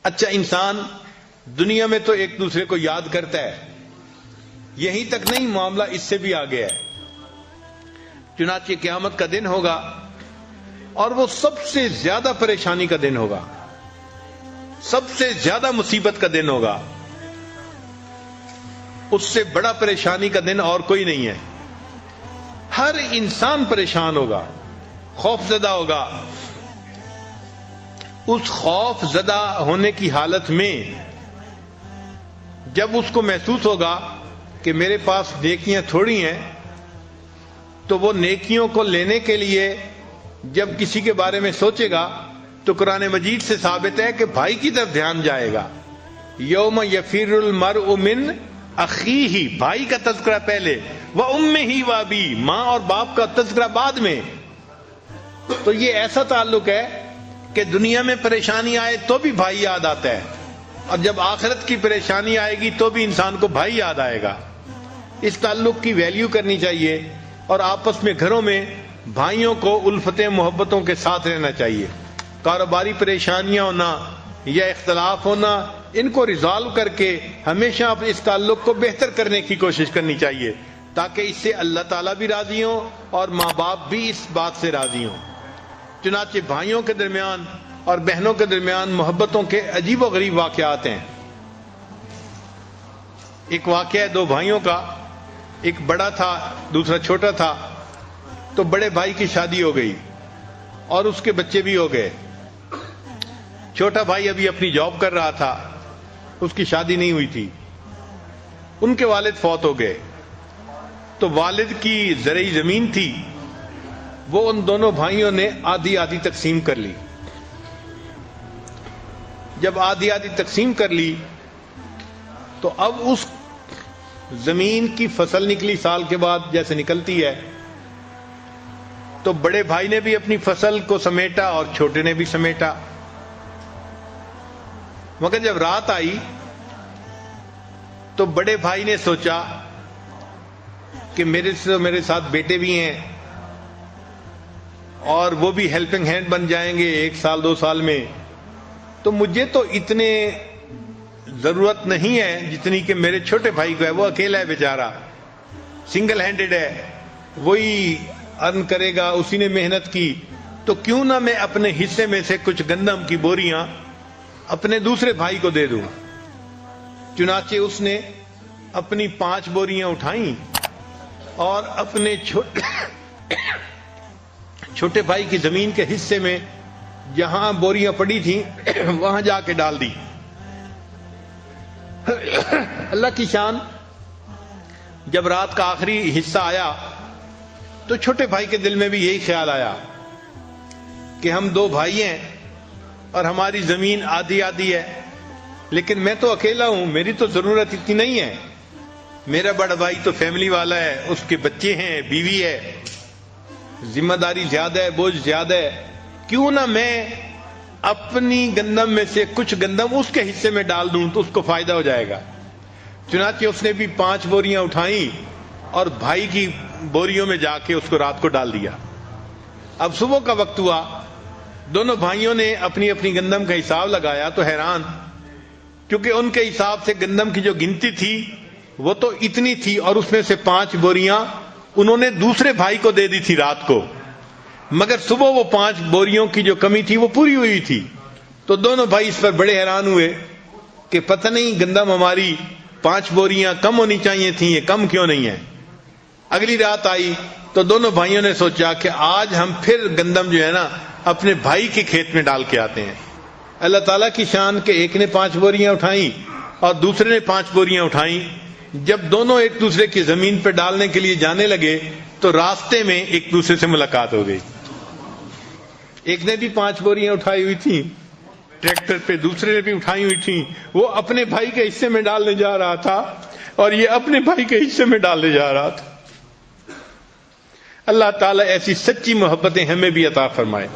اچھا انسان دنیا میں تو ایک دوسرے کو یاد کرتا ہے، یہیں تک نہیں، معاملہ اس سے بھی آگے ہے. چنانچہ قیامت کا دن ہوگا اور وہ سب سے زیادہ پریشانی کا دن ہوگا، سب سے زیادہ مصیبت کا دن ہوگا. اس سے بڑا پریشانی کا دن اور کوئی نہیں ہے. ہر انسان پریشان ہوگا، خوف زدہ ہوگا. اس خوف زدہ ہونے کی حالت میں جب اس کو محسوس ہوگا کہ میرے پاس نیکیاں تھوڑی ہیں، تو وہ نیکیوں کو لینے کے لیے جب کسی کے بارے میں سوچے گا تو قرآن مجید سے ثابت ہے کہ بھائی کی طرف دھیان جائے گا. یوم یفر المرء من اخیہ، بھائی کا تذکرہ پہلے، وامہ وابیہ، ماں اور باپ کا تذکرہ بعد میں. تو یہ ایسا تعلق ہے کہ دنیا میں پریشانی آئے تو بھی بھائی یاد آتا ہے، اور جب آخرت کی پریشانی آئے گی تو بھی انسان کو بھائی یاد آئے گا. اس تعلق کی ویلیو کرنی چاہیے، اور آپس میں گھروں میں بھائیوں کو الفتیں محبتوں کے ساتھ رہنا چاہیے. کاروباری پریشانیاں ہونا یا اختلاف ہونا، ان کو ریزالو کر کے ہمیشہ اس تعلق کو بہتر کرنے کی کوشش کرنی چاہیے، تاکہ اس سے اللہ تعالیٰ بھی راضی ہوں اور ماں باپ بھی اس بات سے راضی ہوں. چنانچہ بھائیوں کے درمیان اور بہنوں کے درمیان محبتوں کے عجیب و غریب واقعات ہیں. ایک واقعہ ہے دو بھائیوں کا، ایک بڑا تھا دوسرا چھوٹا تھا. تو بڑے بھائی کی شادی ہو گئی اور اس کے بچے بھی ہو گئے. چھوٹا بھائی ابھی اپنی جاب کر رہا تھا، اس کی شادی نہیں ہوئی تھی. ان کے والد فوت ہو گئے، تو والد کی زرعی زمین تھی، وہ ان دونوں بھائیوں نے آدھی آدھی تقسیم کر لی. جب آدھی آدھی تقسیم کر لی تو اب اس زمین کی فصل نکلی سال کے بعد جیسے نکلتی ہے. تو بڑے بھائی نے بھی اپنی فصل کو سمیٹا اور چھوٹے نے بھی سمیٹا. مگر جب رات آئی تو بڑے بھائی نے سوچا کہ میرے ساتھ بیٹے بھی ہیں اور وہ بھی ہیلپنگ ہینڈ بن جائیں گے 1 سال 2 سال میں، تو مجھے تو اتنے ضرورت نہیں ہے جتنی کہ میرے چھوٹے بھائی کو ہے. وہ اکیلا ہے بیچارہ، سنگل ہینڈڈ ہے، وہی ارن کرے گا، اسی نے محنت کی. تو کیوں نہ میں اپنے حصے میں سے کچھ گندم کی بوریاں اپنے دوسرے بھائی کو دے دوں. چنانچہ اس نے اپنی 5 بوریاں اٹھائیں اور اپنے چھوٹے بھائی کی زمین کے حصے میں جہاں بوریاں پڑی تھیں وہاں جا کے ڈال دی. اللہ کی شان، جب رات کا آخری حصہ آیا تو چھوٹے بھائی کے دل میں بھی یہی خیال آیا کہ ہم 2 بھائی ہیں اور ہماری زمین آدھی آدھی ہے، لیکن میں تو اکیلا ہوں، میری تو ضرورت اتنی نہیں ہے. میرا بڑا بھائی تو فیملی والا ہے، اس کے بچے ہیں، بیوی ہے، ذمہ داری زیادہ ہے، بوجھ زیادہ ہے. کیوں نہ میں اپنی گندم میں سے کچھ گندم اس کے حصے میں ڈال دوں تو اس کو فائدہ ہو جائے گا. چنانچہ اس نے بھی 5 بوریاں اٹھائیں اور بھائی کی بوریوں میں جا کے اس کو رات کو ڈال دیا. اب صبح کا وقت ہوا، دونوں بھائیوں نے اپنی اپنی گندم کا حساب لگایا تو حیران، کیونکہ ان کے حساب سے گندم کی جو گنتی تھی وہ تو اتنی تھی، اور اس میں سے 5 بوریاں انہوں نے دوسرے بھائی کو دے دی تھی رات کو، مگر صبح وہ 5 بوریوں کی جو کمی تھی وہ پوری ہوئی تھی. تو دونوں بھائی اس پر بڑے حیران ہوئے کہ پتہ نہیں گندم ہماری 5 بوریاں کم ہونی چاہیے تھیں، یہ کم کیوں نہیں ہے. اگلی رات آئی تو دونوں بھائیوں نے سوچا کہ آج ہم پھر گندم جو ہے نا اپنے بھائی کے کھیت میں ڈال کے آتے ہیں. اللہ تعالیٰ کی شان کہ ایک نے 5 بوریاں اٹھائیں اور دوسرے نے 5 بوریاں اٹھائیں. جب دونوں ایک دوسرے کی زمین پہ ڈالنے کے لیے جانے لگے تو راستے میں ایک دوسرے سے ملاقات ہو گئی. ایک نے بھی 5 بوریاں اٹھائی ہوئی تھیں ٹریکٹر پہ، دوسرے نے بھی اٹھائی ہوئی تھیں. وہ اپنے بھائی کے حصے میں ڈالنے جا رہا تھا اور یہ اپنے بھائی کے حصے میں ڈالنے جا رہا تھا. اللہ تعالیٰ ایسی سچی محبتیں ہمیں بھی عطا فرمائے.